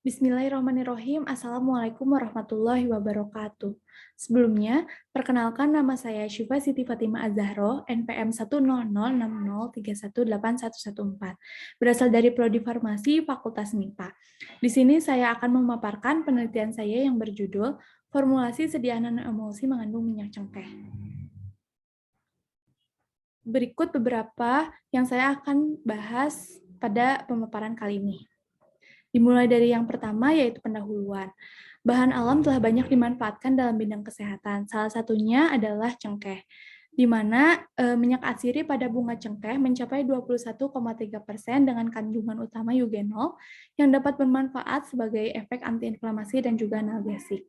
Bismillahirrahmanirrahim. Assalamualaikum warahmatullahi wabarakatuh. Sebelumnya, perkenalkan nama saya Syifa Siti Fatimah Az-Zahro, NPM 10060318114, berasal dari Prodi Farmasi Fakultas MIPA. Di sini saya akan memaparkan penelitian saya yang berjudul Formulasi Sediaan Nanoemulsi Mengandung Minyak Cengkeh. Berikut beberapa yang saya akan bahas pada pemaparan kali ini. Dimulai dari yang pertama, yaitu pendahuluan. Bahan alam telah banyak dimanfaatkan dalam bidang kesehatan. Salah satunya adalah cengkeh, di mana minyak atsiri pada bunga cengkeh mencapai 21,3% dengan kandungan utama eugenol yang dapat bermanfaat sebagai efek antiinflamasi dan juga analgesik.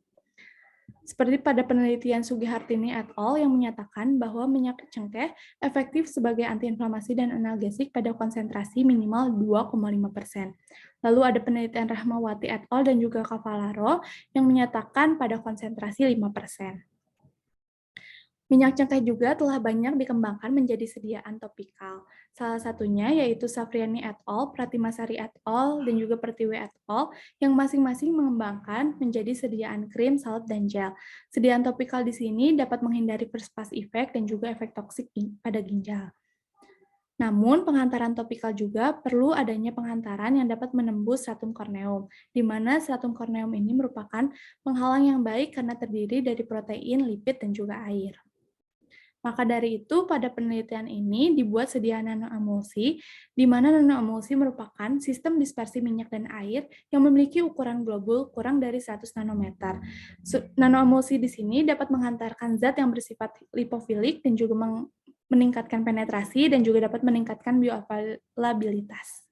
Seperti pada penelitian Sugihartini et al. Yang menyatakan bahwa minyak cengkeh efektif sebagai antiinflamasi dan analgesik pada konsentrasi minimal 2,5%. Lalu ada penelitian Rahmawati et al. Dan juga Cavallaro yang menyatakan pada konsentrasi 5%. Minyak cengkeh juga telah banyak dikembangkan menjadi sediaan topikal. Salah satunya yaitu Safriani et al., Pratimasari et al., dan juga Pertiwi et al. Yang masing-masing mengembangkan menjadi sediaan krim, salep, dan gel. Sediaan topikal di sini dapat menghindari first pass effect dan juga efek toksik pada ginjal. Namun, penghantaran topikal juga perlu adanya penghantaran yang dapat menembus stratum corneum, di mana stratum corneum ini merupakan penghalang yang baik karena terdiri dari protein, lipid, dan juga air. Maka dari itu, pada penelitian ini dibuat sediaan nanoemulsi, di mana nanoemulsi merupakan sistem dispersi minyak dan air yang memiliki ukuran globul kurang dari 100 nanometer. Nanoemulsi di sini dapat menghantarkan zat yang bersifat lipofilik dan juga meningkatkan penetrasi dan juga dapat meningkatkan bioavailabilitas.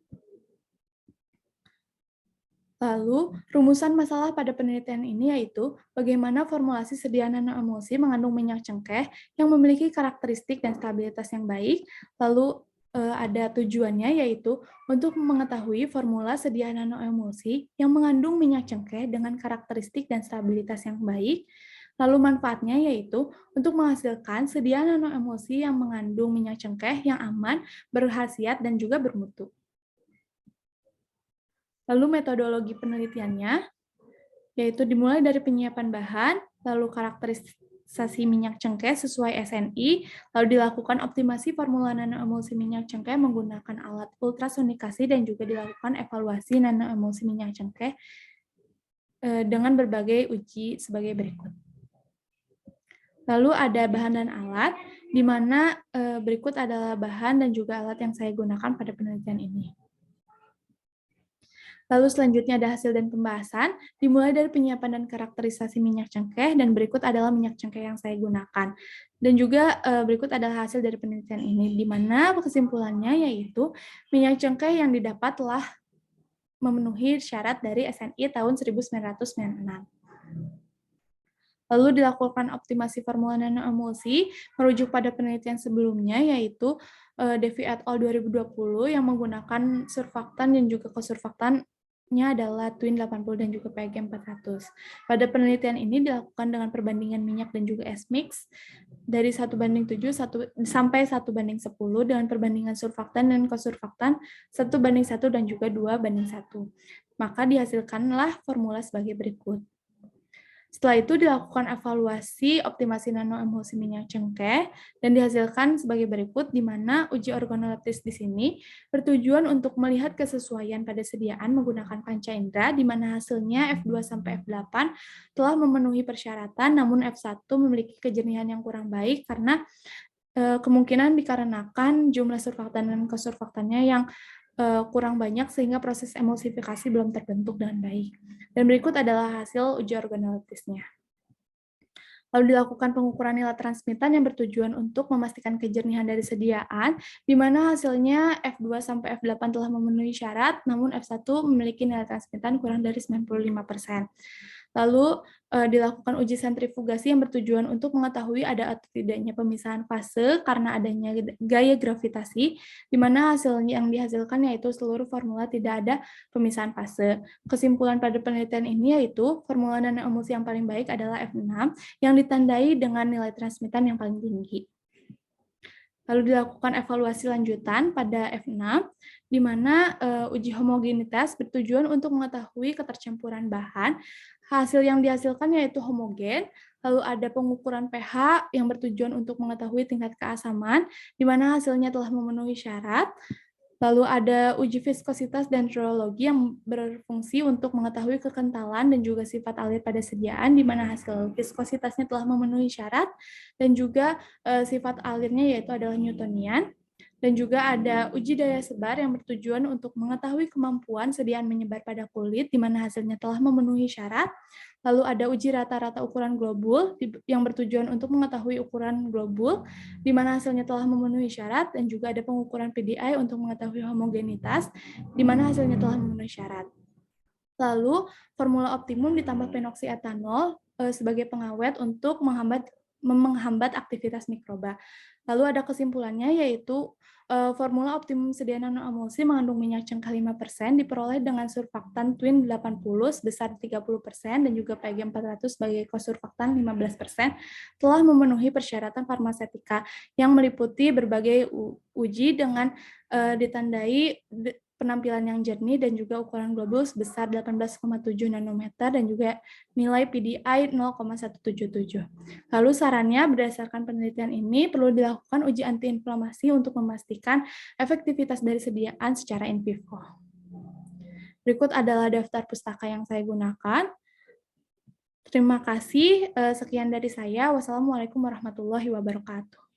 Lalu, rumusan masalah pada penelitian ini yaitu bagaimana formulasi sediaan nanoemulsi mengandung minyak cengkeh yang memiliki karakteristik dan stabilitas yang baik. Lalu, ada tujuannya yaitu untuk mengetahui formula sediaan nanoemulsi yang mengandung minyak cengkeh dengan karakteristik dan stabilitas yang baik. Lalu manfaatnya yaitu untuk menghasilkan sediaan nanoemulsi yang mengandung minyak cengkeh yang aman, berkhasiat, dan juga bermutu. Lalu metodologi penelitiannya, yaitu dimulai dari penyiapan bahan, lalu karakterisasi minyak cengkeh sesuai SNI, lalu dilakukan optimasi formula nanoemulsi minyak cengkeh menggunakan alat ultrasonikasi dan juga dilakukan evaluasi nanoemulsi minyak cengkeh dengan berbagai uji sebagai berikut. Lalu ada bahan dan alat, di mana berikut adalah bahan dan juga alat yang saya gunakan pada penelitian ini. Lalu selanjutnya ada hasil dan pembahasan, dimulai dari penyiapan dan karakterisasi minyak cengkeh, dan berikut adalah minyak cengkeh yang saya gunakan. Dan juga berikut adalah hasil dari penelitian ini, di mana kesimpulannya yaitu minyak cengkeh yang didapat telah memenuhi syarat dari SNI tahun 1996. Lalu dilakukan optimasi formula nanoemulsi merujuk pada penelitian sebelumnya, yaitu Devi et al. 2020 yang menggunakan surfaktan dan juga kosurfaktannya adalah Twin 80 dan juga PG 400. Pada penelitian ini dilakukan dengan perbandingan minyak dan juga S-mix dari 1:7 sampai 1:10 dengan perbandingan surfaktan dan kosurfaktan 1:1 dan juga 2:1. Maka dihasilkanlah formula sebagai berikut. Setelah itu dilakukan evaluasi optimasi nanoemulsi minyak cengkeh dan dihasilkan sebagai berikut, di mana uji organoleptis di sini bertujuan untuk melihat kesesuaian pada sediaan menggunakan panca indera, di mana hasilnya F2 sampai F8 telah memenuhi persyaratan, namun F1 memiliki kejernihan yang kurang baik karena kemungkinan dikarenakan jumlah surfaktan dan kosurfaktannya yang kurang banyak sehingga proses emulsifikasi belum terbentuk dengan baik. Dan berikut adalah hasil uji organoleptisnya. Lalu dilakukan pengukuran nilai transmitan yang bertujuan untuk memastikan kejernihan dari sediaan, di mana hasilnya F2 sampai F8 telah memenuhi syarat, namun F1 memiliki nilai transmitan kurang dari 95%. Lalu dilakukan uji sentrifugasi yang bertujuan untuk mengetahui ada atau tidaknya pemisahan fase karena adanya gaya gravitasi, di mana hasil yang dihasilkan yaitu seluruh formula tidak ada pemisahan fase. Kesimpulan pada penelitian ini yaitu formula nanoemulsi yang paling baik adalah F6 yang ditandai dengan nilai transmitan yang paling tinggi. Lalu dilakukan evaluasi lanjutan pada F6, di mana uji homogenitas bertujuan untuk mengetahui ketercampuran bahan. Hasil yang dihasilkan yaitu homogen. Lalu ada pengukuran pH yang bertujuan untuk mengetahui tingkat keasaman, di mana hasilnya telah memenuhi syarat. Lalu ada uji viskositas dan rheologi yang berfungsi untuk mengetahui kekentalan dan juga sifat alir pada sediaan, di mana hasil viskositasnya telah memenuhi syarat, dan juga sifat alirnya yaitu adalah Newtonian. Dan juga ada uji daya sebar yang bertujuan untuk mengetahui kemampuan sediaan menyebar pada kulit, di mana hasilnya telah memenuhi syarat. Lalu ada uji rata-rata ukuran globul yang bertujuan untuk mengetahui ukuran globul, di mana hasilnya telah memenuhi syarat, dan juga ada pengukuran PDI untuk mengetahui homogenitas, di mana hasilnya telah memenuhi syarat. Lalu, formula optimum ditambah penoksietanol sebagai pengawet untuk menghambat aktivitas mikroba. Lalu ada kesimpulannya yaitu formula optimum sedia nanoemulsi mengandung minyak cengkeh 5% diperoleh dengan surfaktan twin 80 sebesar 30% dan juga PG 400 sebagai kosurfaktan 15% telah memenuhi persyaratan farmasetika yang meliputi berbagai uji dengan ditandai penampilan yang jernih dan juga ukuran globul sebesar 18,7 nanometer dan juga nilai PDI 0,177. Lalu sarannya berdasarkan penelitian ini perlu dilakukan uji antiinflamasi untuk memastikan efektivitas dari sediaan secara in vivo. Berikut adalah daftar pustaka yang saya gunakan. Terima kasih. Sekian dari saya. Wassalamualaikum warahmatullahi wabarakatuh.